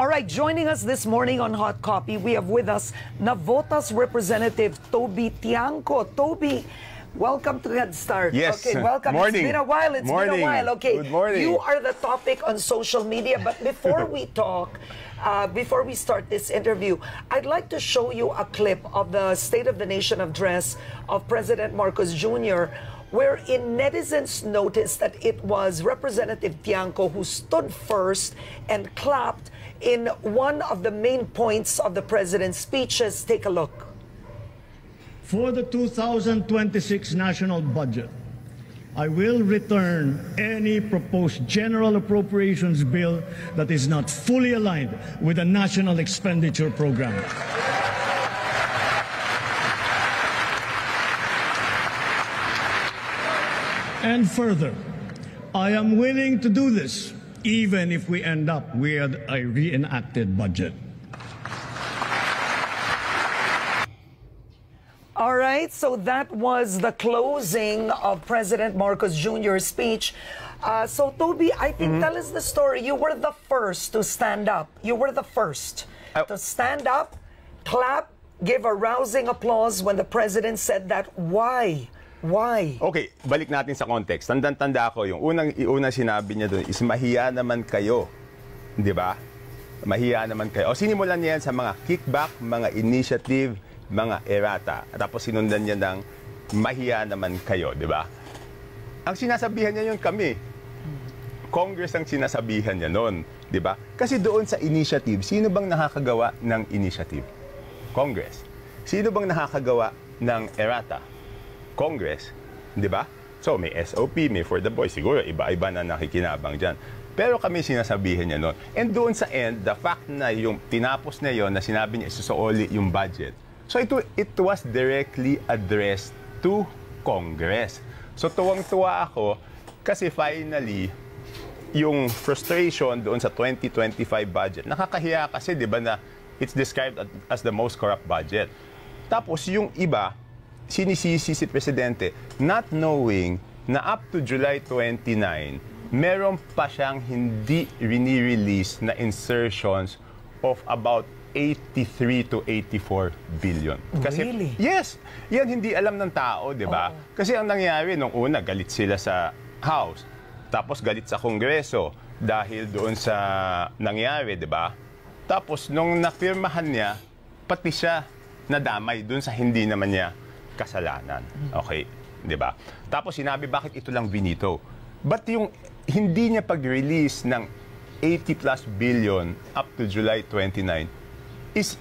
All right, joining us this morning on Hot Copy, we have with us Navotas Representative Toby Tiangco. Toby, welcome to Head Start. Yes. Okay, welcome. Morning. It's been a while. It's been a while. Okay. Good morning. You are the topic on social media, but before we talk, before we start this interview, I'd like to show you a clip of the State of the Nation address of President Marcos Jr., wherein netizens noticed that it was Representative Tiangco who stood first and clapped in one of the main points of the president's speeches. Take a look. For the 2026 national budget, I will return any proposed general appropriations bill that is not fully aligned with the national expenditure program. And further, I am willing to do this even if we end up with a reenacted budget. All right, so that was the closing of President Marcos Jr.'s speech. So, Toby, I think, tell us the story. You were the first to stand up. You were the first to stand up, clap, give a rousing applause when the president said that. Why? Why? Okay, balik natin sa context. Tandang-tanda ko, yung unang sinabi niya doon is mahiya naman kayo. Di ba? Mahiya naman kayo. O sinimulan niya yan sa mga kickback, mga initiative, mga errata. At tapos sinundan niya ng mahiya naman kayo, di ba? Ang sinasabihan niya yun kami. Congress ang sinasabihan niya noon, di ba? Kasi doon sa initiative, sino bang nakakagawa ng initiative? Congress. Sino bang nakakagawa ng errata? Congress, di ba? So, may SOP, may for the boys. Siguro, iba-iba na nakikinabang dyan. Pero kami sinasabihan niya noon. And doon sa end, the fact na yung tinapos na yon na sinabi niya isusuoli yung budget. So, it was directly addressed to Congress. So, tuwang-tuwa ako kasi finally, yung frustration doon sa 2025 budget, nakakahiya kasi, di ba, na it's described as the most corrupt budget. Tapos, yung iba, sinisisi si Presidente, not knowing na up to July 29, meron pa siyang hindi rini-release na insertions of about 83 to 84 billion. Kasi, really? Yes! Yan hindi alam ng tao, di ba? Kasi ang nangyari, nung una, galit sila sa House. Tapos galit sa Kongreso dahil doon sa nangyari, di ba? Tapos nung napirmahan niya, pati siya nadamay doon sa hindi naman niya kasalanan. Okay, 'di ba? Tapos sinabi bakit ito lang binito. But yung hindi niya pag-release ng 80 plus billion up to July 29 is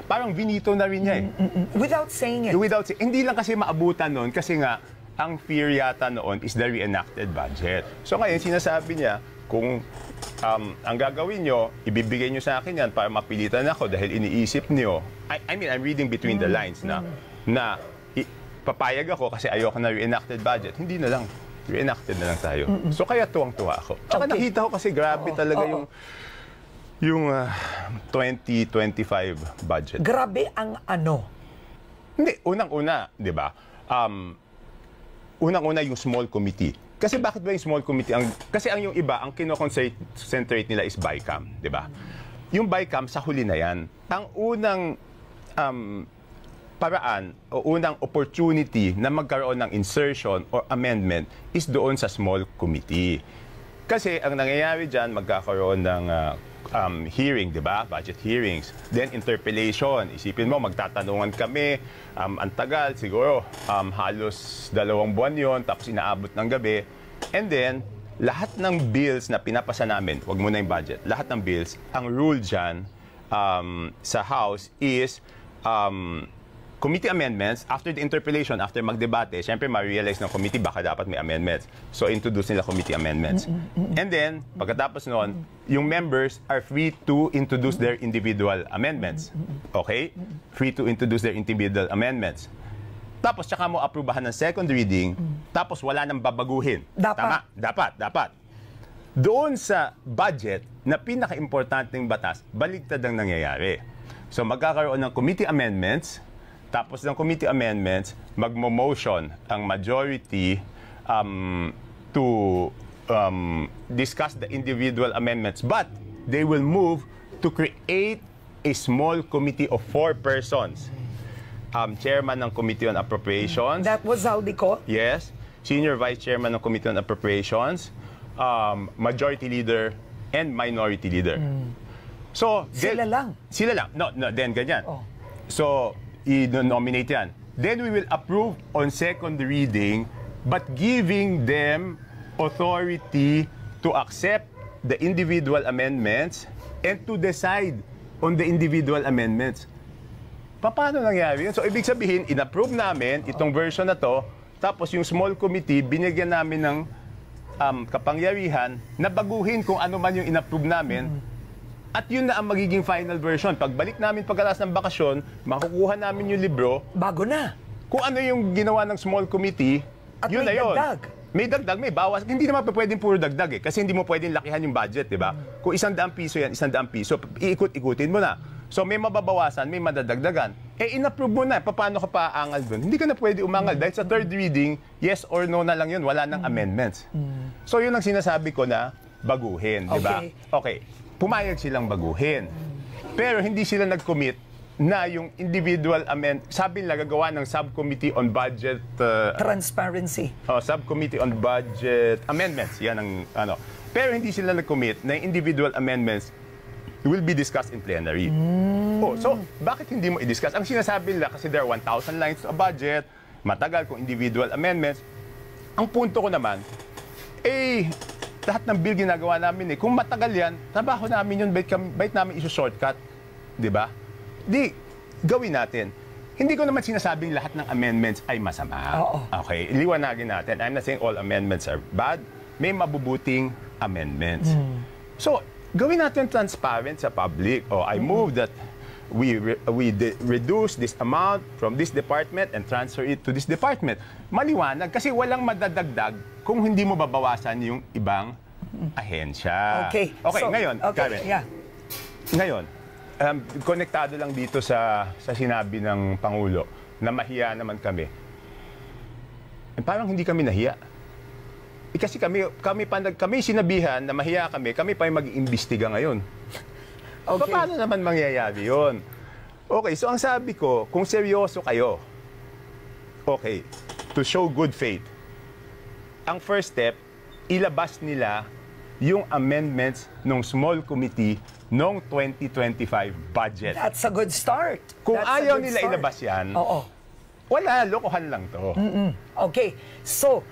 parang binito na rin niya eh. Without saying it. Hindi lang kasi maabutan noon kasi nga ang fear yata noon is the reenacted budget. So ngayon sinasabi niya kung ang gagawin nyo, ibibigay nyo sa akin yan para mapilitan ako dahil iniisip nyo. I mean, I'm reading between the lines na papayag ako kasi ayoko na reenacted budget. Hindi na lang. Reenacted na lang tayo. So kaya tuwang-tuwa ako. Tsaka nakita ko kasi grabe talaga yung 2025 budget. Grabe ang ano? Hindi, unang-una, di ba? Unang-una yung small committee. Kasi bakit ba yung small committee? Kasi yung iba, ang kino-concentrate nila is BICAM, di ba? Yung BICAM, sa huli na yan. Ang unang paraan o unang opportunity na magkaroon ng insertion or amendment is doon sa small committee. Kasi ang nangyayari dyan, magkakaroon ng hearing, di ba? Budget hearings. Then interpellation. Isipin mo, magtatanungan kami. Ang tagal, siguro halos 2 buwan yon, tapos inaabot ng gabi. And then, lahat ng bills na pinapasa namin, wag muna yung budget, lahat ng bills, ang rule dyan sa House is committee amendments. After the interpellation, after magdebate, syempre ma-realize ng committee baka dapat may amendments. So, introduce nila committee amendments. And then, pagkatapos noon, yung members are free to introduce their individual amendments. Okay? Free to introduce their individual amendments. Tapos, tsaka mo aprubahan ng second reading, tapos wala nang babaguhin. Dapat. Tama? Dapat. Doon sa budget, na pinaka-importanting batas, baligtad ang nangyayari. So, magkakaroon ng committee amendments. Tapos ng committee amendments, magmo-motion ang majority to discuss the individual amendments. But they will move to create a small committee of 4 persons. Chairman ng Committee on Appropriations. That was Zaldico? Yes. Senior Vice Chairman ng Committee on Appropriations, Majority Leader, and Minority Leader. So, Sila lang? Sila lang. No, then ganyan. Oh. So, i-nominate yan. Then we will approve on second reading, but giving them authority to accept the individual amendments and to decide on the individual amendments. Paano nangyari yun? So, ibig sabihin, in-approve namin itong version na to, tapos yung small committee, binigyan namin ng kapangyarihan na baguhin kung ano man yung in-approve namin, at yun na ang magiging final version. Pagbalik namin pagkatapos ng bakasyon, makukuha namin yung libro. Bago na. Kung ano yung ginawa ng small committee, at yun may na yun. dagdag. May dagdag, may bawas. Hindi naman pwedeng puro dagdag eh. Kasi hindi mo pwedeng lakihan yung budget, di ba? Kung 100 piso yan, 100 piso, iikot-ikutin mo na. So may mababawasan, may madadagdagan. Eh, in-approve mo na. Paano ka pa aangal doon? Hindi ka na pwede umangal. Dahil sa third reading, yes or no na lang yun. Wala nang amendments. So yun ang sinasabi ko na baguhin, di ba? Okay. Pumayag silang baguhin. Pero hindi sila nag-commit na yung individual sabi nila gagawa ng subcommittee on budget transparency. Subcommittee on budget amendments. Yan ang ano. Pero hindi sila nag-commit na yung individual amendments will be discussed in plenary. So bakit hindi mo i-discuss? Ang sinasabi nila kasi there are 1,000 lines a budget, matagal kung individual amendments. Ang punto ko naman, lahat ng bill ginagawa namin kung matagal yan, trabaho namin yun, bait namin iso-shortcut. Di ba? Di, gawin natin. Hindi ko naman sinasabing lahat ng amendments ay masama. Okay, liwanagin natin. I'm not saying all amendments are bad. May mabubuting amendments. So, gawin natin transparent sa public. I move that we reduce this amount from this department and transfer it to this department. Maliwanag kasi walang madadagdag kung hindi mo babawasan yung ibang ahensya. Okay, so, ngayon, Karen. Yeah. Ngayon, konektado lang dito sa sinabi ng Pangulo na mahiya naman kami. Parang hindi kami nahiya. Kasi kami sinabihan na mahiya kami pa yung mag-iimbestiga ngayon. Okay. Paano naman mangyayari yun? Okay, so ang sabi ko, kung seryoso kayo, okay, to show good faith, ang first step, ilabas nila yung amendments ng small committee noong 2025 budget. That's a good start. Kung ayaw nila ilabas yan, wala, lokohan lang to. Okay, so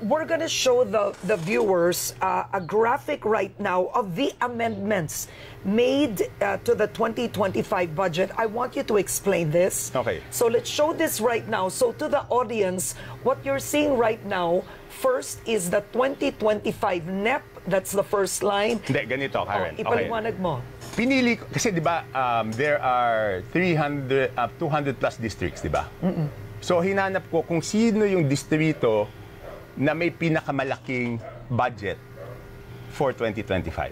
we're gonna show the viewers a graphic right now of the amendments made to the 2025 budget. I want you to explain this. Okay. So let's show this right now. So to the audience, what you're seeing right now, first is the 2025 NEP. That's the first line. Hindi, ganito, Karen. Ipaliwanag mo. Pinili ko, kasi di ba, there are 200 plus districts, di ba? So hinanap ko kung sino yung distrito na may pinakamalaking budget for 2025.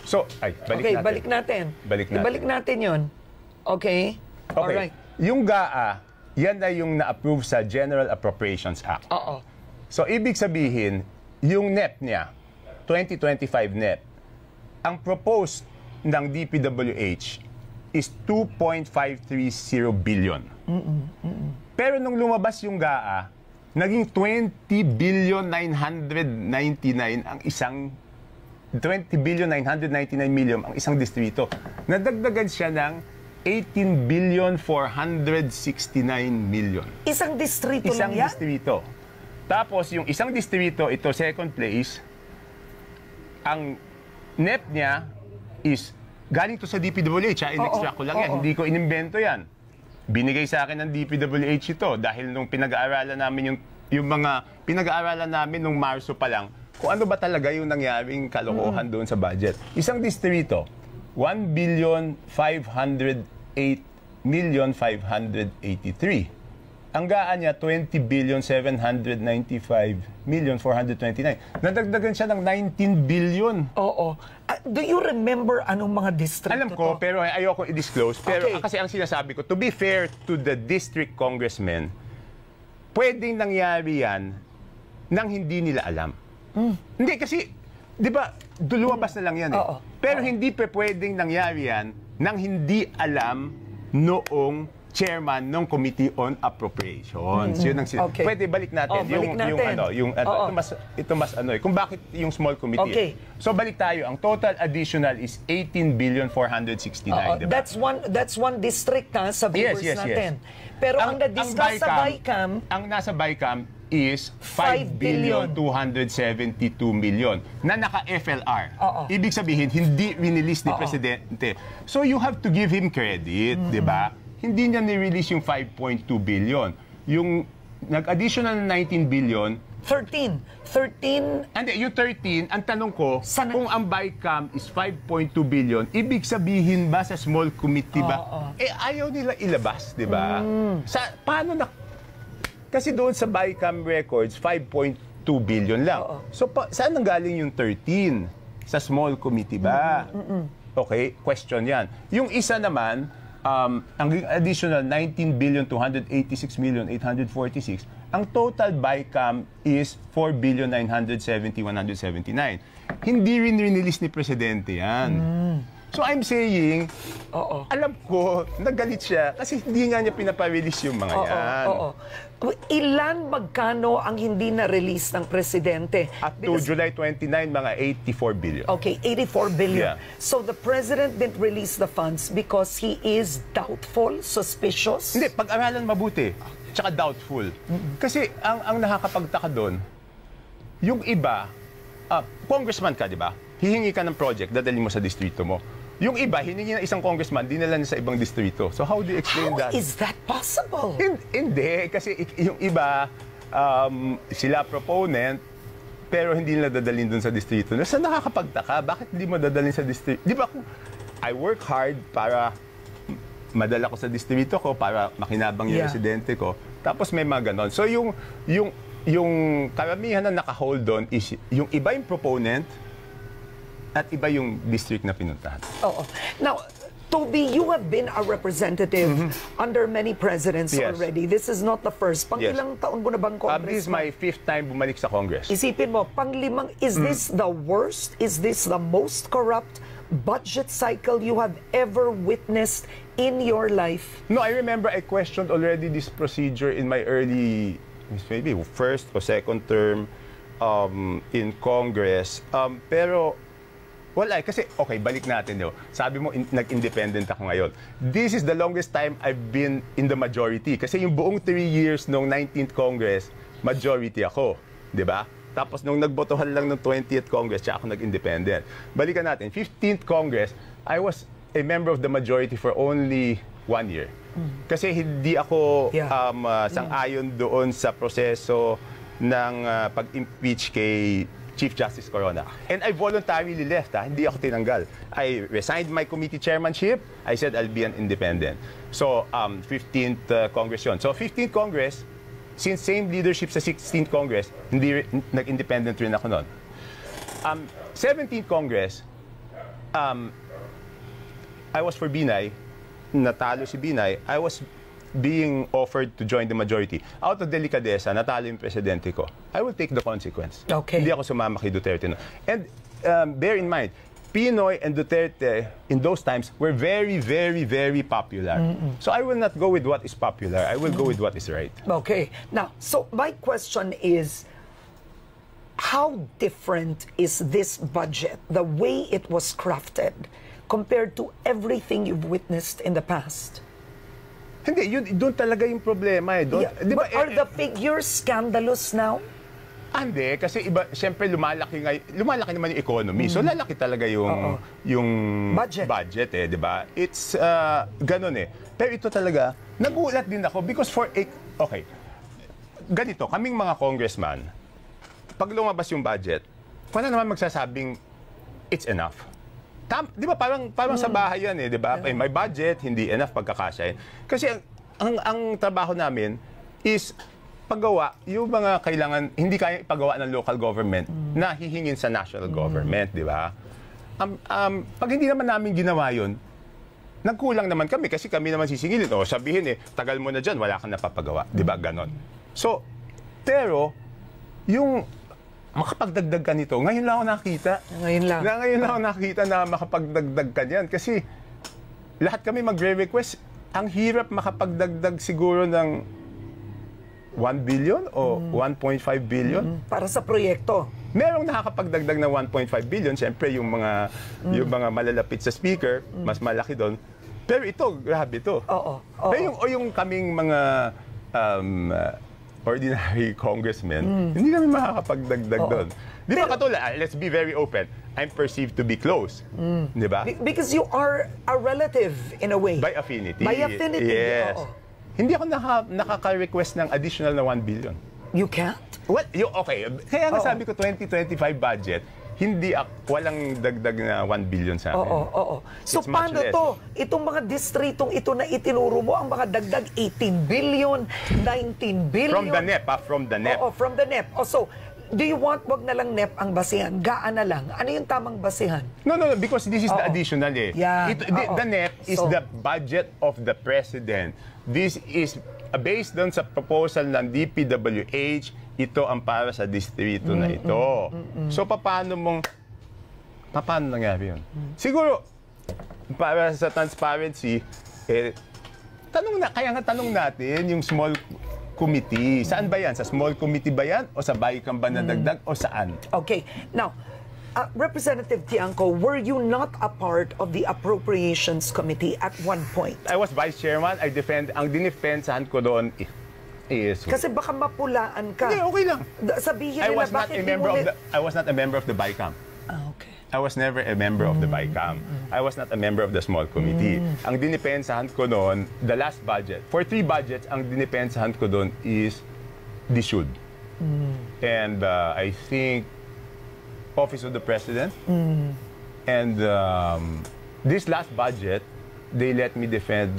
So, balik natin. Balik natin yun. Okay? Alright. Yung GAA, yan na yung na-approve sa General Appropriations Act. So, ibig sabihin, yung NEP niya, 2025 NEP, ang proposed ng DPWH is 2.530 billion. Pero nung lumabas yung GAA, naging 20,999 ang isang 20,999 million ang isang distrito. Nadagdagan siya ng 18,469 million. Isang distrito lang yan? Isang distrito. Tapos yung isang distrito, ito second place, ang NEP niya is galing to sa DPWH. In-extract ko lang yan. Hindi ko inimbento yan. Binigay sa akin ng DPWH ito dahil nung pinag-aaralan namin yung mga pinag-aaralan namin nung Marso pa lang kung ano ba talaga yung nangyaring kalokohan doon sa budget. Isang distrito, 1,508,583. Ang GAA niya, 20,795,429. Nadagdagan siya ng 19 billion. Do you remember anong mga distrito? Alam ko, pero ayoko i-disclose. Pero kasi ang sinasabi ko, to be fair to the district congressmen, pwedeng nangyari yan nang hindi nila alam. Hindi, kasi di ba, lumabas na lang yan eh. Pero hindi pwedeng nangyari yan nang hindi alam noong chairman ng Committee on Appropriations. Yun ang pwede balik natin ito mas kung bakit yung small committee. So balik tayo, ang total additional is 18,469,000,000, diba? That's one district sa viewers natin. Pero ang na-discuss sa BICAM, ang nasa BICAM is 5,272,000,000 na naka-FLR. Ibig sabihin, hindi release ni Presidente. So you have to give him credit, di ba? Hindi niya ni-release yung 5.2 billion. Yung nag-additional na 19 billion, 13. Hindi, yung 13, ang tanong ko, kung ang BICAM is 5.2 billion, ibig sabihin ba sa small committee ba? Ayaw nila ilabas, di ba? Paano na? Kasi doon sa BICAM records, 5.2 billion lang. So, saan nanggaling yung 13? Sa small committee ba? Okay, question yan. Yung isa naman, ang additional 19,286,846, ang total BICAM is 4,970,179. Hindi rin release ni Presidente yan. So I'm saying, alam ko, nagalit siya kasi hindi nga niya pinapa-release yung mga yan. Ilan magkano ang hindi na-release ng Presidente? Up to July 29, mga 84 billion. Okay, 84 billion. Yeah. So the President didn't release the funds because he is doubtful, suspicious? Hindi, pag-aralan mabuti, tsaka doubtful. Kasi ang nakakapagtaka doon, yung iba, congressman ka, di ba? Hihingi ka ng project, dadalhin mo sa distrito mo. Yung iba, hiningi ng isang congressman, dinala na sa ibang distrito. So how do you explain that? How is that possible? Hindi, kasi yung iba, sila proponent, pero hindi nila dadalhin dun sa distrito. Sa nakakapagtaka, bakit hindi mo dadalhin sa distrito? Di ba, I work hard para madala ko sa distrito ko, para makinabang yung residente ko. Tapos may mga ganon. So yung karamihan na naka-hold on is yung iba yung proponent, at iba yung district na pinuntahan. Now, Toby, you have been a representative under many presidents already. This is not the first. Pang-ilang taon mo na bang congressman? This is my 5th time bumalik sa Congress. Isipin mo, pang-limang, is this the worst? Is this the most corrupt budget cycle you have ever witnessed in your life? No, I remember I questioned already this procedure in my early, maybe first or second term in Congress. Pero wala, kasi, okay, balik natin yun. Sabi mo, nag-independent ako ngayon. This is the longest time I've been in the majority. Kasi yung buong 3 years nung 19th Congress, majority ako. Di ba? Tapos nung nagbotohan lang ng 20th Congress, tsaka ako nag-independent. Balikan natin, 15th Congress, I was a member of the majority for only 1 year. Kasi hindi ako sang-ayon doon sa proseso ng pag-impeach kay Chief Justice Corona. And I voluntarily left, hindi ako tinanggal. I resigned my committee chairmanship. I said I'll be an independent. So, 15th Congress yun. So, 15th Congress, since same leadership sa 16th Congress, nag-independent rin ako nun. 17th Congress, I was for Binay, natalo si Binay. I was being offered to join the majority. Out of delicadeza, natalo yung presidente ko. I will take the consequence. Okay. Hindi ako sumama kay Duterte. No. And bear in mind, Pinoy and Duterte in those times were very, very, very popular. So I will not go with what is popular. I will go with what is right. Okay. Now, so my question is, how different is this budget, the way it was crafted, compared to everything you've witnessed in the past? Hindi, doon talaga yung problema eh. But are the figures scandalous now? Hindi, kasi iba, siyempre lumalaki naman yung economy. So lalaki talaga yung budget eh, di ba? It's ganun eh. Pero ito talaga, nagulat din ako because okay, ganito, kaming mga congressman, pag lumabas yung budget, paano naman magsasabing it's enough? Di ba parang sa bahay yan eh, di ba? May budget, hindi enough pagkakasya. Kasi ang trabaho namin is paggawa yung mga kailangan, hindi kaya ipagawa ng local government na hihingin sa national government, di ba? Pag hindi naman namin ginawa yun, nagkulang naman kami kasi kami naman sisingilin. O sabihin tagal mo na dyan, wala kang napapagawa. Di ba? Ganon. So, pero, yung makapagdagdag ka nito. Ngayon lang ako nakita. Ngayon lang. Ngayon lang ako nakita na makapagdagdag ka niyan. Kasi lahat kami magre-request, ang hirap makapagdagdag siguro ng 1 billion o 1.5 billion. Para sa proyekto. Merong nakakapagdagdag ng 1.5 billion. Siyempre, yung mga malalapit sa speaker, mas malaki doon. Pero ito, grabe ito. Oo. Pero yung kaming mga ordinary congressmen, hindi kami makakapagdagdag doon. Di ba katulad, let's be very open, I'm perceived to be close. Di ba? Because you are a relative in a way. By affinity. By affinity. Yes. Oo. Hindi ako nakaka-request ng additional na 1 billion. You can't? Well, okay. Kaya nga sabi ko 2025 budget, walang dagdag na 1 billion sa amin. Oo. So It's much paano less. to? Itong mga distritong ito na itinuro mo, ang mga dagdag 18 billion, 19 billion. From the NEP, from the NEP. Oo, from the NEP. So, do you want, wag na lang NEP ang basihan? Gaan na lang. Ano yung tamang basihan? No, because this is the additional eh. Yan. The NEP is the budget of the President. This is based doon sa proposal ng DPWH, ito ang para sa distrito na ito. So, paano nangyari yun? Siguro, para sa transparency, kaya nga tanong natin yung small committee. Saan ba yan? Sa small committee ba yan? O sa BICAM ba na dagdag? O saan? Okay. Now, Representative Tiangco, were you not a part of the Appropriations Committee at one point? I was Vice Chairman. Ang dinefensahan ko doon is... Kasi baka mapulaan ka. Hindi, okay lang. Sabihin nila, bakit di mo... I was not a member of the BICAM. Okay. I was never a member of the BICAM. I was not a member of the small committee. Ang dinipensahan ko doon, the last budget, for 3 budgets, ang dinipensahan ko doon is the should. And I think Office of the President. And this last budget, they let me defend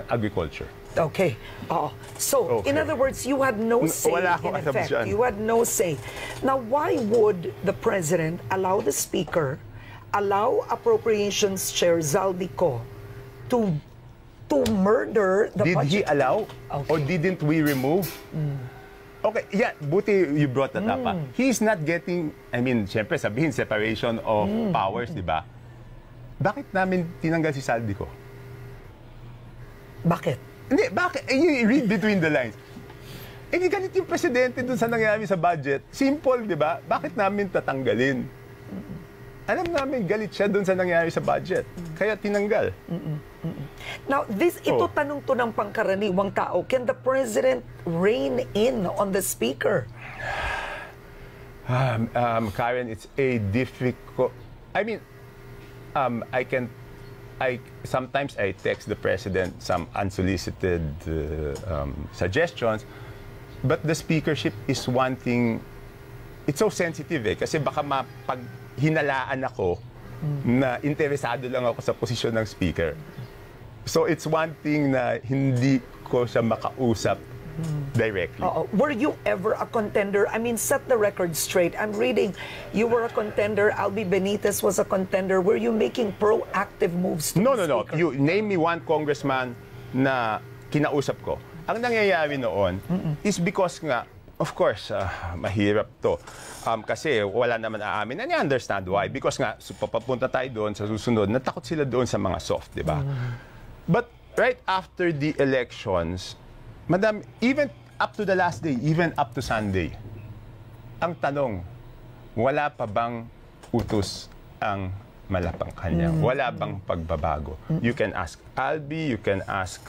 agriculture. Okay. So, in other words, you had no say Wala akong in effect. alam dyan. You had no say. Now, why would the President allow the Speaker, allow Appropriations Chair Zaldico to murder the Did he budget? allow? Okay. Or didn't we remove? Okay, yeah, buti you brought that up. He's not getting, syempre sabihin, separation of powers, di ba? Bakit namin tinanggal si Zaldico? Bakit? Hindi, bakit? You read between the lines. Hindi galit yung presidente dun sa nangyari sa budget. Simple, di ba? Bakit namin tatanggalin? Alam namin, galit siya dun sa nangyari sa budget. Kaya tinanggal. Now, ito tanong to ng pangkaraniwang tao. Can the President rein in on the Speaker? Karen, it's a difficult... sometimes I text the President some unsolicited suggestions, but the speakership is one thing. It's so sensitive kasi baka hinalaan ako na interesado lang ako sa posisyon ng speaker. So it's one thing na hindi ko siya makausap directly. Were you ever a contender? Set the record straight. I'm reading, you were a contender. Albi Benitez was a contender. Were you making proactive moves to No. the Speaker? You name me one congressman na kinausap ko. Ang nangyayari noon is because nga, of course, mahirap to. Kasi wala naman aamin. And I understand why. Because nga, papapunta tayo doon sa susunod, natakot sila doon sa mga soft, di ba? But right after the elections, Madam, even up to the last day, even up to Sunday, ang tanong, wala pa bang utos ang Malacanang? Wala bang pagbabago? You can ask Albi, you can ask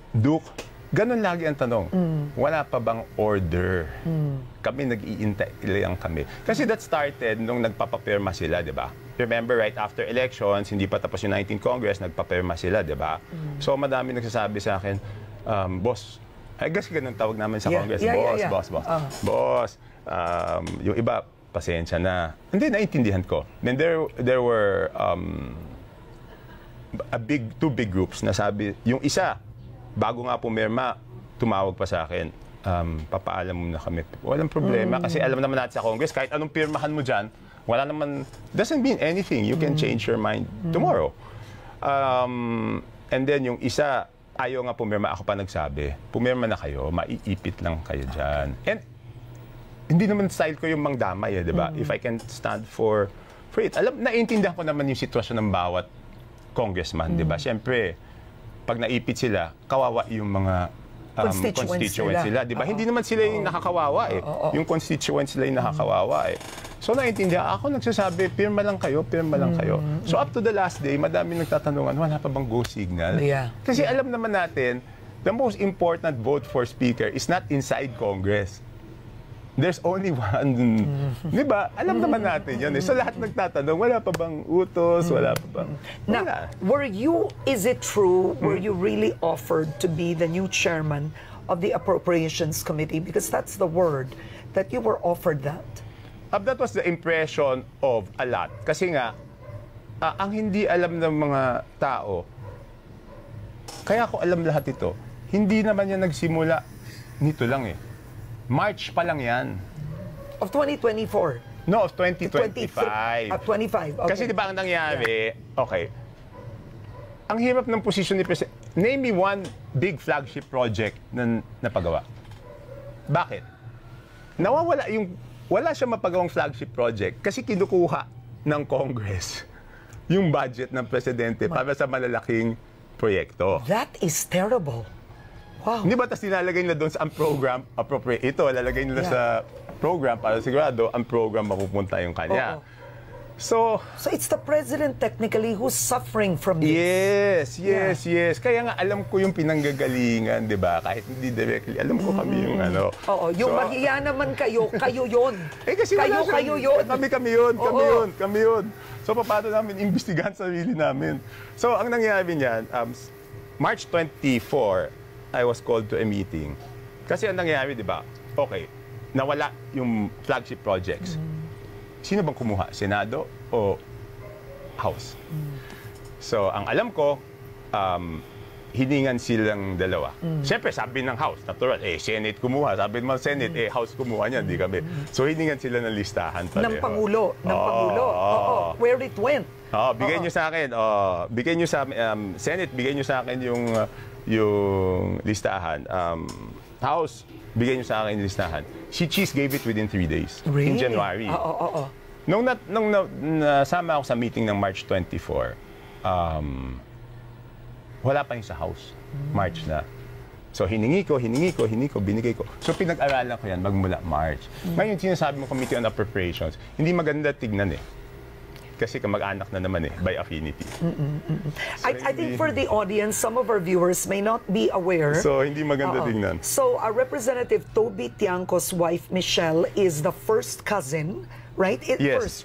Duke. Ganon lagi ang tanong. Wala pa bang order? Kami nag-iintay lang kami. Kasi that started nung nagpapapirma sila, di ba? Remember, right after elections, hindi pa tapos yung 19th Congress, nagpapirma sila, di ba? So, madami nagsasabi sa akin, boss, I guess ganun tawag namin sa Congress, boss, yung iba, pasensya na. Hindi, naiintindihan ko. Then there were two big groups na sabi, yung isa, bago nga pumirma, tumawag pa sa akin, papaalam muna kami. Walang problema, kasi alam naman natin sa Congress, kahit anong pirmahan mo dyan, wala naman, doesn't mean anything. You can change your mind tomorrow. And then yung isa, ayaw nga pumirma, ako pa nagsabi, pumirma na kayo, maiipit lang kayo dyan. And hindi naman style ko yung mangdamay, di ba? If I can stand for it. Naiintindihan ko naman yung sitwasyon ng bawat congressman, di ba? Siyempre, pag naipit sila, kawawa yung mga constituents sila, di ba? Hindi naman sila yung nakakawawa eh. Yung constituents sila yung nakakawawa eh. So naiintindihan, ako nagsasabi, pirma lang kayo, pirma lang kayo. So up to the last day, madami nagtatanungan, wala pa bang go signal? Yeah. Kasi alam naman natin, the most important vote for speaker is not inside Congress. There's only one. Di ba? Alam naman natin yun eh. So lahat nagtatanong, wala pa bang utos? Wala pa bang... Now, is it true, were you really offered to be the new chairman of the Appropriations Committee? Because that's the word, that you were offered that. That was the impression of a lot. Kasi nga, ang hindi alam ng mga tao, kaya ko alam lahat ito, hindi naman yan nagsimula nito lang eh. March pa lang yan. Of 2024? No, of 2025. 25, okay. Kasi di ba ang nangyari, okay, ang hirap ng posisyon ni President, name me one big flagship project na napagawa. Bakit? Wala siya mapagawang flagship project kasi kinukuha ng Congress yung budget ng Presidente para sa malalaking proyekto. That is terrible. Wow. Hindi ba, tas nilalagay nila doon sa ang program, appropriate. Ito, lalagay nila sa program para sigurado ang program mapupunta yung kanya. So it's the president technically who's suffering from this. Yes. Kaya nga alam ko yung pinanggagalingan, di ba? Kahit hindi directly, alam ko kami yung ano. Oo, yung mahiya naman kayo yun. Kasi kayo yun. Kami yun. So paano namin imbestigahan sarili namin? So ang nangyari niyan, March 24, I was called to a meeting. Kasi ang nangyari, di ba? Okay, nawala yung flagship projects. Sino bang kumuha? Senado o House? So, ang alam ko, hiningan silang dalawa. Siyempre, sabi ng House, natural, Senate kumuha. Sabi ng Senate, House kumuha niya, di kami. So, hiningan sila ng listahan pareho. Ng Pangulo. Oo. Where it went. Bigay niyo sa akin. Bigay niyo sa Senate, bigay niyo sa akin yung listahan. House, bigay niyo sa akin yung listahan. Si Cheese gave it within 3 days. Really? In January. Nung nasama ako sa meeting ng March 24, wala pa yung sa House. March na. So hiningi ko, binigay ko. So pinag-aralan ko yan magmula March. Ngayon, sinasabi mo Committee on Appropriations, hindi maganda tignan eh. Kasi kamag-anak na naman by affinity. So, I think for the audience, some of our viewers may not be aware. So, hindi maganda tingnan. So, Representative Toby Tiangco's wife, Michelle, is the first cousin, right? Yes.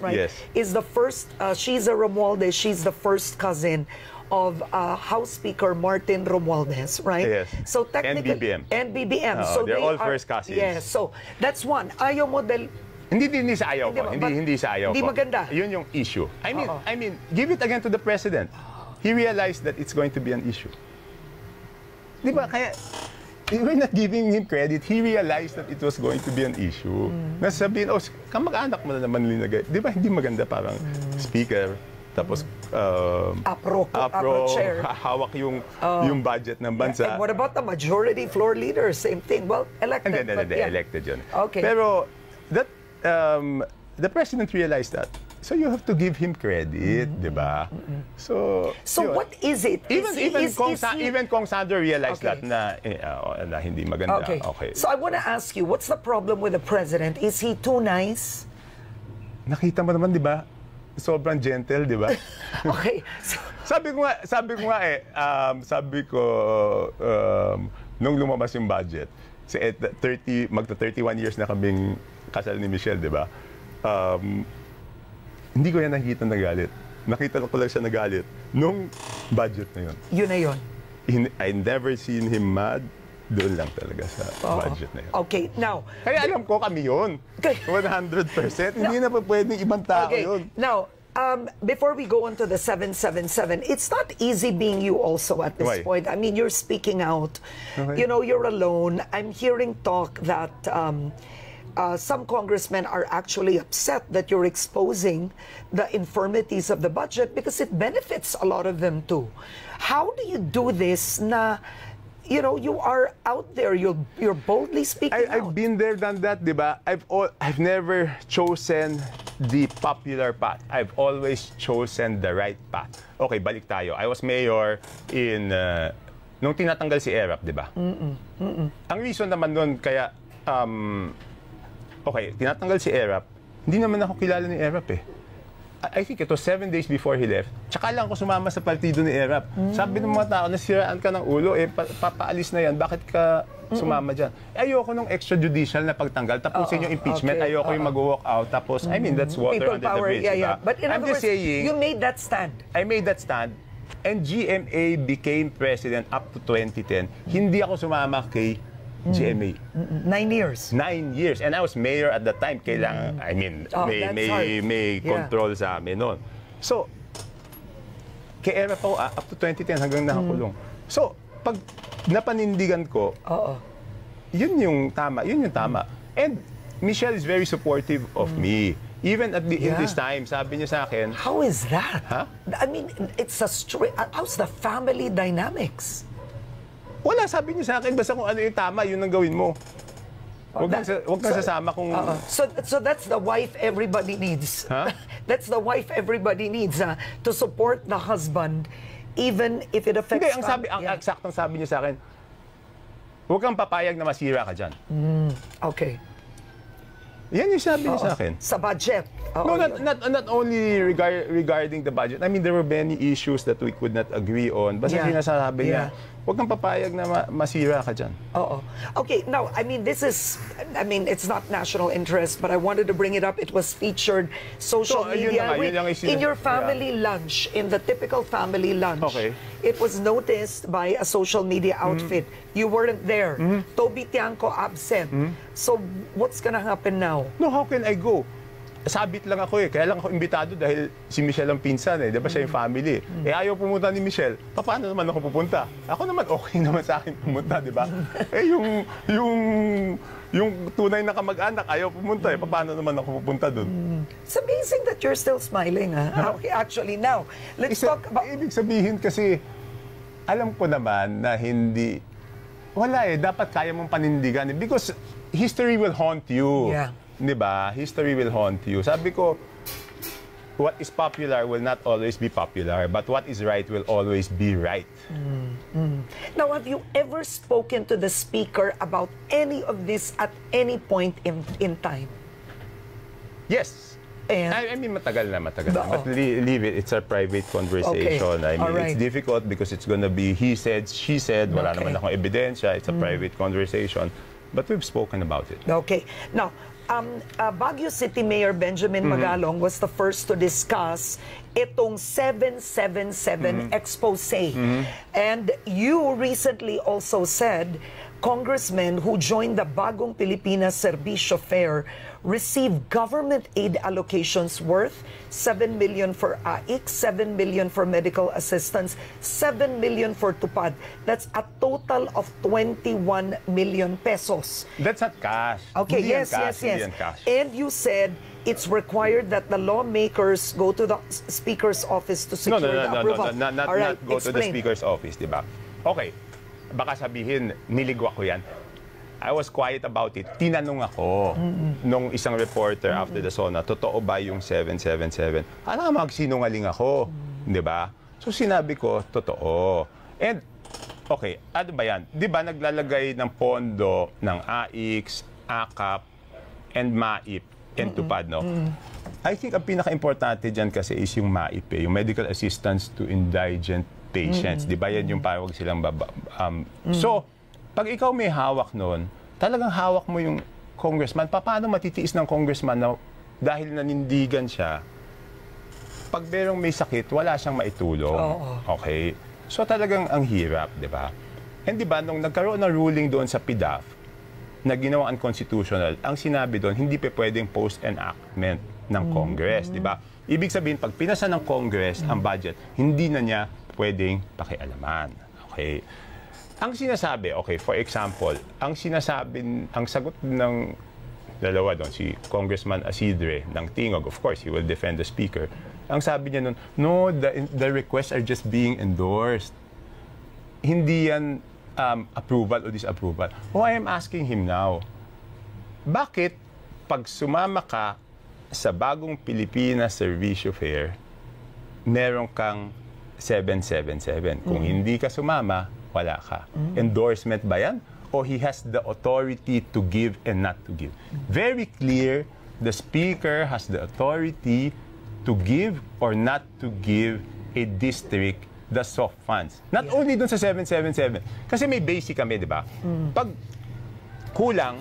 Is the first, she's a Romualdez, she's the first cousin of House Speaker Martin Romualdez, right? Yes. So, technically, NBBM. So they're all first cousins. Yes, so that's one. Ayaw mo Hindi sa ayaw ko. Hindi sa ayaw ko. Hindi maganda. Yun yung issue. I mean, give it again to the president. He realized that it's going to be an issue. Di ba? Kaya, we're not giving him credit. He realized that it was going to be an issue. Nasabihin, kamag-anak mo na naman linagay. Di ba? Hindi maganda parang speaker. Tapos, APRO chair. Hawak yung budget ng bansa. And what about the majority floor leader? Same thing. Well, elected. Hindi, elected yun. Okay. Pero, the president realized that. So you have to give him credit, di ba? So what is it? Even Kong Sandro realized that na hindi maganda. Okay. So I want to ask you, what's the problem with the president? Is he too nice? Nakita mo naman, di ba? Sobrang gentle, di ba? Okay. Sabi ko nung lumabas yung budget, magta 31 years na kaming kasal ni Michelle, di ba? Hindi ko yan nakikita nagalit. Nakita ko lang siya nagalit nung budget na yun. Yun na yun. I never seen him mad. Doon lang talaga sa budget na yun. Okay, now... Kaya alam ko kami yun. 100%. Hindi na pa pwedeng ibang tao yun. Now, before we go on to the 777, it's not easy being you also at this point. I mean, you're speaking out. Okay. You know, you're alone. I'm hearing talk that... some congressmen are actually upset that you're exposing the infirmities of the budget because it benefits a lot of them too. How do you do this na you know, you are out there. You're boldly speaking out. I've been there, done that, di ba? I've never chosen the popular path. I've always chosen the right path. Okay, balik tayo. I was mayor in nung tinatanggal si Erap, di ba? Ang reason naman nun kaya okay, tinatanggal si Erap, hindi naman ako kilala ni Erap eh. I think it was 7 days before he left. Tsaka lang ako sumama sa partido ni Erap. Sabi ng mga tao, nasiraan ka ng ulo, eh, papaalis na yan, bakit ka sumama dyan? Ayoko nung extrajudicial na pagtanggal, tapusin yung impeachment, ayoko yung mag-walk out, tapos, I mean, that's water People under power, the bridge, yeah. diba? But in I'm other just words, saying, you made that stand. I made that stand, and GMA became president up to 2010. Hindi ako sumama kay GMA. 9 years. 9 years. And I was mayor at that time. Kailangan, I mean, may control sa amin noon. So, kay Erap ako, up to 2010 hanggang nakakulong. So, pag napanindigan ko, yun yung tama. Yun yung tama. And Michelle is very supportive of me. Even at in this time, sabi niya sa akin, how is that? Huh? I mean, it's a how's the family dynamics? Wala, sabi niya sa akin, basta kung ano yung tama, yun ang gawin mo. Huwag kang sasama kung... So that's the wife everybody needs. Huh? That's the wife everybody needs to support the husband, even if it affects... Hindi, ang eksaktong sabi niya sa akin, huwag kang papayag na masira ka dyan. Okay. Yan yung sabi niya sa akin. Sa budget. No, not only regarding the budget. I mean, there were many issues that we could not agree on. Basta sinasabi niya, huwag kang papayag na masira ka dyan. Okay, now, I mean, it's not national interest, but I wanted to bring it up. It was featured social media. In your family lunch, in the typical family lunch, it was noticed by a social media outfit. You weren't there. Toby Tiangco absent. So, what's gonna happen now? No, how can I go? Sabit lang ako eh. Kaya lang ako imbitado dahil si Michelle ang pinsan eh. Di ba siya yung family? Eh ayaw pumunta ni Michelle. Paano naman ako pupunta? Ako naman okay naman sa akin pumunta, di ba? Eh yung tunay na kamag-anak ayaw pumunta eh. Paano naman ako pupunta dun? It's amazing that you're still smiling, ha? Okay, actually, now, let's talk about... Ibig sabihin kasi, alam ko naman na hindi... Wala eh. Dapat kaya mong panindigan eh. Because history will haunt you. Yeah. Diba? History will haunt you. Sabi ko, what is popular will not always be popular, but what is right will always be right. Now, have you ever spoken to the speaker about any of this at any point in time? Yes. And? I mean, matagal na. But leave it. It's a private conversation. Okay. I mean, it's difficult because it's gonna be he said, she said, wala naman akong ebidensya. It's a private conversation. But we've spoken about it. Okay. Now, Baguio City Mayor Benjamin Magalong was the first to discuss itong 777 expose. And you recently also said congressmen who joined the Bagong Pilipinas Serbisyo Fair received government aid allocations worth 7 million for AIC, 7 million for medical assistance, 7 million for TUPAD. That's a total of 21 million pesos. That's not cash. Okay, Hindi yes. cash. And you said it's required that the lawmakers go to the Speaker's office to secure the approval. Not go to the Speaker's office, di ba? Okay, baka sabihin, niligwa ko yan. I was quiet about it. Tinanong ako nung isang reporter after the SONA, totoo ba yung 777? Alam, magsinungaling ako. Di ba? So sinabi ko, totoo. And, okay, ano ba yan? Di ba naglalagay ng pondo ng AIX, AKAP, and MAIP, and TUPAD, no? I think ang pinaka-importante dyan kasi is yung MAIP, yung Medical Assistance to Indigent Patients. Di ba yan yung parang silang So, pag ikaw may hawak nun, talagang hawak mo yung congressman. Paano matitiis ng congressman na dahil nanindigan siya, pag merong may sakit, wala siyang maitulong. Okay? So talagang ang hirap, di ba? And di ba, nung nagkaroon ng ruling doon sa PDAF, na ginawa unconstitutional, ang sinabi doon, hindi pa pwedeng post-enactment ng Congress, di ba? Ibig sabihin, pag pinasa ng Congress ang budget, hindi na niya pwedeng pakialaman. Okay? Ang sinasabi, okay, for example, ang sagot ng dalawa doon, si Congressman Asidre ng Tingog, of course, he will defend the Speaker. Ang sabi niya noon, no, the requests are just being endorsed. Hindi yan approval o disapproval. I am asking him now, bakit pag sumama ka sa bagong Pilipinas Servisyo Fair, meron kang 777. Kung hindi ka sumama, wala ka. Endorsement ba yan? O he has the authority to give and not to give? Very clear, the Speaker has the authority to give or not to give a district the soft funds. Not only dun sa 777. Kasi may basic kami, di ba? Pag kulang,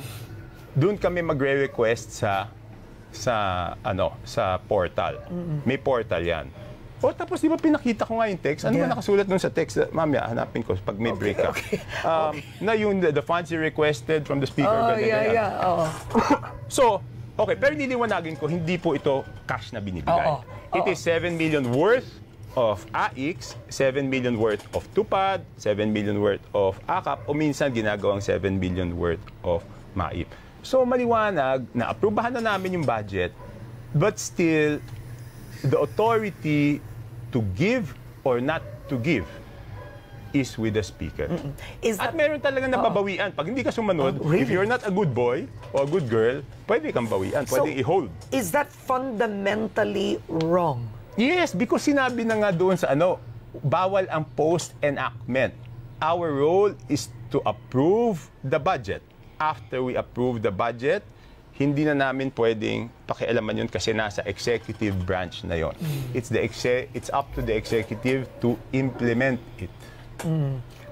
dun kami magre-request sa portal. May portal yan. Tapos di ba pinakita ko nga yung text? Ano ba nakasulat dun sa text? Mamaya, hanapin ko pag may break ka. Na yung the funds you requested from the Speaker. So, okay, pero niliwanagin ko, hindi po ito cash na binibigay. It is 7 million worth of AIX, 7 million worth of TUPAD, 7 million worth of AKAP, o minsan ginagawang 7 million worth of MAIP. So, maliwanag na aprubahan na namin yung budget, but still, the authority to give or not to give is with the Speaker. At meron talaga nababawian. Pag hindi ka sumunod, if you're not a good boy or a good girl, pwede kang bawian, pwede i-hold. Is that fundamentally wrong? Yes, because sinabi na nga doon sa bawal ang post-enactment. Our role is to approve the budget. After we approve the budget, hindi na namin pwedeng pakialaman yun kasi nasa executive branch na yon. It's up to the executive to implement it.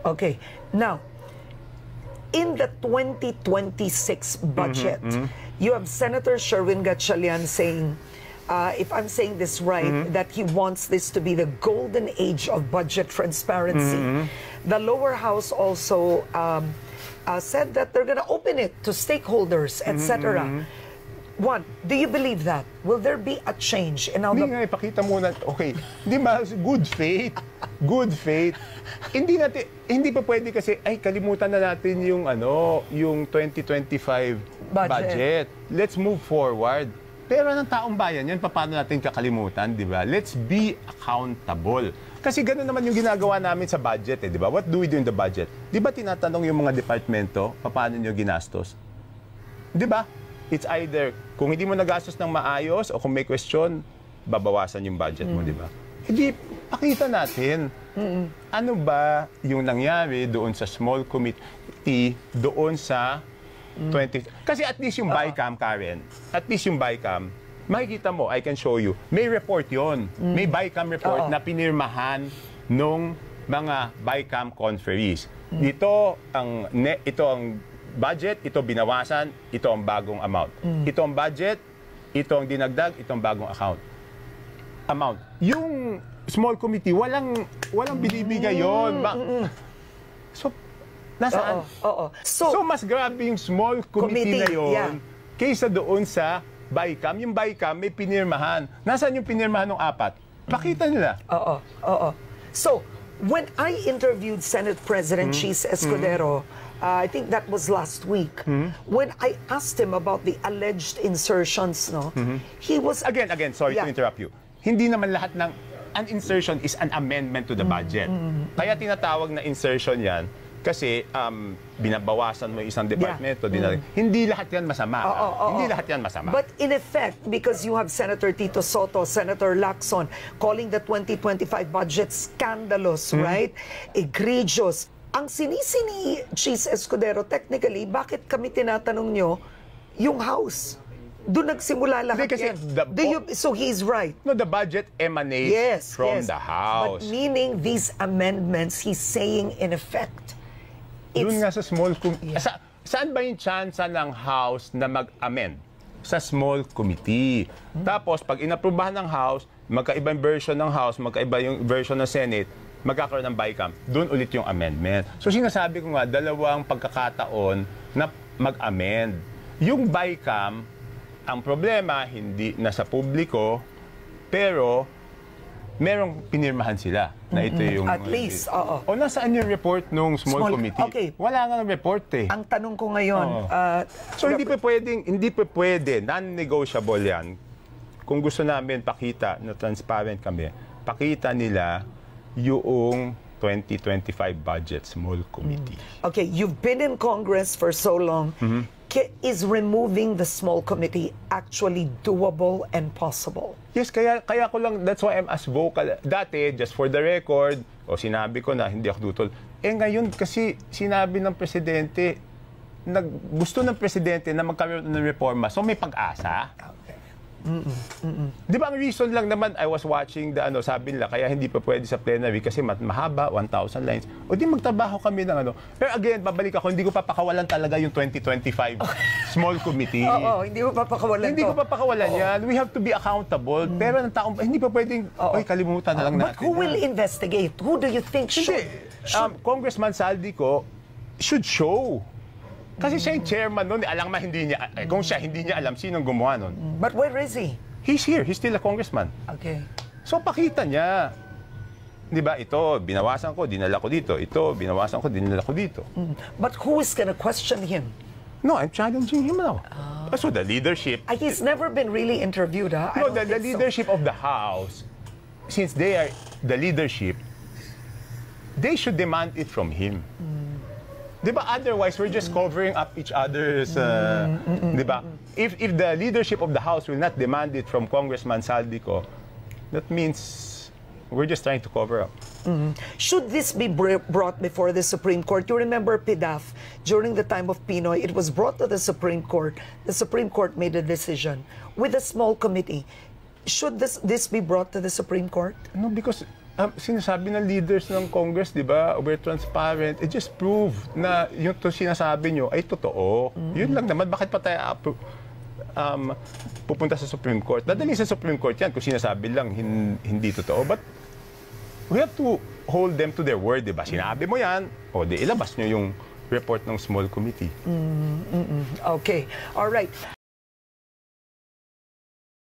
Okay. Now, in the 2026 budget, you have Senator Sherwin Gatchalian saying, if I'm saying this right, that he wants this to be the golden age of budget transparency. The lower house also said that they're going to open it to stakeholders, etc. One, do you believe that? Will there be a change in how Hindi nga, ipakita muna. Okay, di ba, good faith. Good faith. Hindi pa pwede kasi, kalimutan na natin yung, yung 2025 budget. Let's move forward. Pero ng taong bayan yan, paano natin kakalimutan, di ba? Let's be accountable. Kasi gano'n naman yung ginagawa namin sa budget, di ba? What do we do in the budget? Di ba tinatanong yung mga departamento, paano nyo ginastos? Di ba? It's either, kung hindi mo nagastos ng maayos o kung may question, babawasan yung budget mo, di ba? Hindi, pakita natin. Ano ba yung nangyari doon sa small committee, doon sa 20... Kasi at least yung BICAM, Karen, at least yung BICAM, makikita mo, I can show you, may report yon. May BICAM report na pinirmahan nung mga BICAM conferees. Ito ang budget, ito binawasan, ito ang bagong amount. Ito ang budget, ito ang dinagdag, ito ang bagong amount. Yung small committee, walang binibigay yon. So, nasaan? So, mas grabe yung small committee na yon kaysa doon sa BICAM. Yung BICAM may pinirmahan. Nasaan yung pinirmahan ng 4? Pakita nila. So, when I interviewed Senate President Chis Escudero, I think that was last week, when I asked him about the alleged insertions, he was... Again, sorry to interrupt you. Hindi naman lahat ng... An insertion is an amendment to the budget. Kaya tinatawag na insertion yan kasi binabawasan mo isang departamento, hindi lahat yan masama. Hindi lahat yan masama. But in effect, because you have Senator Tito Soto, Senator Lacson, calling the 2025 budget scandalous, right? Egregious. Ang sinisi ni Chis Escudero, technically, bakit kami tinatanong nyo yung House? Doon nagsimula lahat yan. So he's right. No, the budget emanates from the House. But meaning these amendments, he's saying in effect, doon nga sa small committee. Saan ba yung chance ng House na mag-amend? Sa small committee. Tapos, pag inaprubahan ng House, magkaibang version ng House, magkaiba yung version ng Senate, magkakaroon ng BICAM. Doon ulit yung amendment. So, sinasabi ko nga, dalawang pagkakataon na mag-amend. Yung BICAM, ang problema, hindi nasa publiko, pero merong pinirmahan sila na ito yung... At least, oo. O nasaan yung report nung small committee? Okay. Wala nga report eh. Ang tanong ko ngayon... So hindi pa pwede, non-negotiable yan. Kung gusto namin pakita na transparent kami, pakita nila yung 2025 budget small committee. Okay, you've been in Congress for so long. Is removing the small committee actually doable and possible? Yes, kaya ko lang, that's why I'm as vocal. Dati, just for the record, sinabi ko na hindi ako dutol. Ngayon kasi sinabi ng presidente, gusto ng presidente na magkaroon ng reforma, so may pag-asa. Di ba ang reason lang naman, I was watching the sabi nila, kaya hindi pa pwede sa plenary kasi mahaba, 1,000 lines. O di magtrabaho kami ng Pero again, babalik ako, hindi ko papakawalan talaga yung 2025 small committee. Oo, hindi ko papakawalan Hindi ko papakawalan yan. We have to be accountable. Pero ng taong, hindi pa pwedeng, kalimutan na lang natin. But who will investigate? Who do you think should? Congressman Saldico should show. Kasi siya yung chairman nun, alam ma hindi niya, kung siya hindi niya alam sinong gumawa nun. But where is he? He's here, he's still a congressman. Okay. So pakita niya. Di ba, ito, binawasan ko, dinala ko dito. Ito, binawasan ko, dinala ko dito. But who is gonna question him? No, I'm challenging him now. So the leadership... He's never been really interviewed, huh? No, the leadership of the House, since they are the leadership, they should demand it from him. Di ba? Otherwise, we're just covering up each other's... Di ba? If the leadership of the House will not demand it from Congressman Saldico, that means we're just trying to cover up. Should this be brought before the Supreme Court? You remember PDAF, during the time of Pinoy, it was brought to the Supreme Court. The Supreme Court made a decision with a small committee. Should this be brought to the Supreme Court? No, because sinasabi ng leaders ng Congress, di ba, we're transparent. It just prove na yung sinasabi nyo ay totoo. Yun lang naman. Bakit pa tayo pupunta sa Supreme Court? Dadali sa Supreme Court yan kung sinasabi lang hindi totoo. But we have to hold them to their word, di ba? Sinabi mo yan, di ilabas nyo yung report ng small committee. Okay. All right.